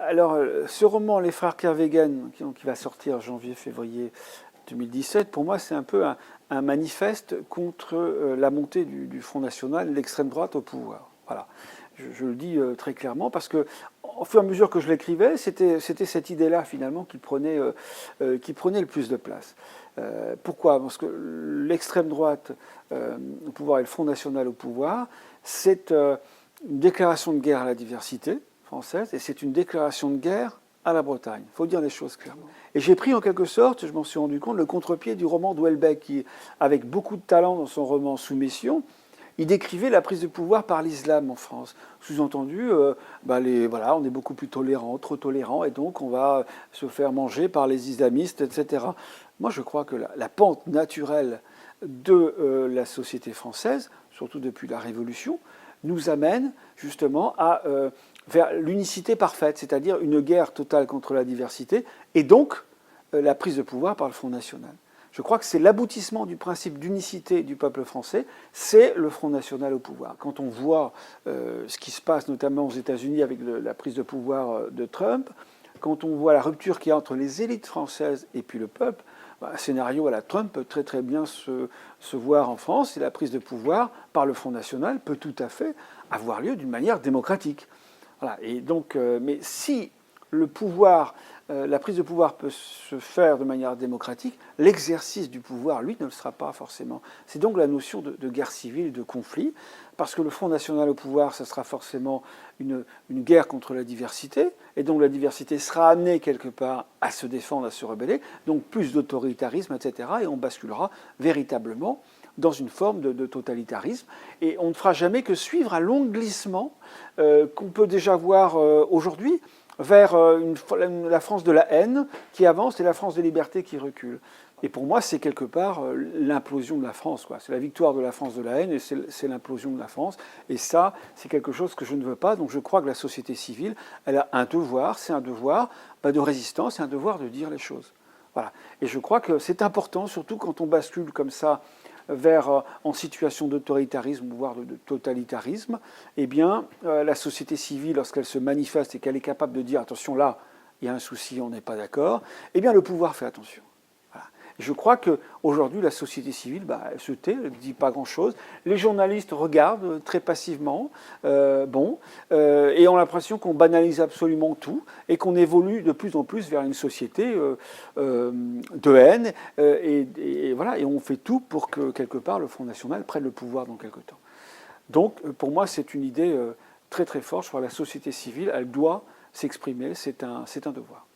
Alors, ce roman, Les Frères Kervégen, qui va sortir janvier-février 2017, pour moi, c'est un peu un manifeste contre la montée du Front National, l'extrême droite au pouvoir. Voilà. Je le dis très clairement parce que, au fur et à mesure que je l'écrivais, c'était cette idée-là finalement qui prenait le plus de place. Pourquoi? Parce que l'extrême droite au pouvoir et le Front National au pouvoir, c'est une déclaration de guerre à la diversité française et c'est une déclaration de guerre à la Bretagne. Il faut dire les choses clairement. Et j'ai pris en quelque sorte, je m'en suis rendu compte, le contre-pied du roman d'Houellebecq qui, avec beaucoup de talent dans son roman Soumission, il décrivait la prise de pouvoir par l'islam en France. Sous-entendu, voilà, on est beaucoup plus tolérant, trop tolérant, et donc on va se faire manger par les islamistes, etc. Moi, je crois que la pente naturelle de la société française, surtout depuis la Révolution, nous amène justement vers l'unicité parfaite, c'est-à-dire une guerre totale contre la diversité, et donc la prise de pouvoir par le Front National. Je crois que c'est l'aboutissement du principe d'unicité du peuple français, c'est le Front National au pouvoir. Quand on voit ce qui se passe notamment aux États-Unis avec la prise de pouvoir de Trump, quand on voit la rupture qu'il y a entre les élites françaises et puis le peuple, un scénario à la Trump peut très très bien se voir en France, et la prise de pouvoir par le Front National peut tout à fait avoir lieu d'une manière démocratique. Voilà. Et donc, mais si le pouvoir, la prise de pouvoir peut se faire de manière démocratique, l'exercice du pouvoir, lui, ne le sera pas forcément. C'est donc la notion de guerre civile, de conflit, parce que le Front National au pouvoir, ça sera forcément une guerre contre la diversité, et donc la diversité sera amenée quelque part à se défendre, à se rebeller, donc plus d'autoritarisme, etc., et on basculera véritablement dans une forme de totalitarisme. Et on ne fera jamais que suivre un long glissement qu'on peut déjà voir aujourd'hui vers la France de la haine qui avance et la France des libertés qui recule. Et pour moi, c'est quelque part l'implosion de la France, quoi. C'est la victoire de la France de la haine et c'est l'implosion de la France. Et ça, c'est quelque chose que je ne veux pas. Donc je crois que la société civile, elle a un devoir, c'est un devoir de résistance, c'est un devoir de dire les choses. Voilà. Et je crois que c'est important, surtout quand on bascule comme ça vers en situation d'autoritarisme, voire de totalitarisme, eh bien, la société civile, lorsqu'elle se manifeste et qu'elle est capable de dire attention là, il y a un souci, on n'est pas d'accord, eh bien le pouvoir fait attention. Voilà. Je crois qu'aujourd'hui, la société civile, elle se tait, elle ne dit pas grand-chose. Les journalistes regardent très passivement, et ont l'impression qu'on banalise absolument tout et qu'on évolue de plus en plus vers une société de haine. Voilà, et on fait tout pour que, quelque part, le Front National prenne le pouvoir dans quelque temps. Donc, pour moi, c'est une idée très très forte. Je crois que la société civile, elle doit s'exprimer, c'est un devoir.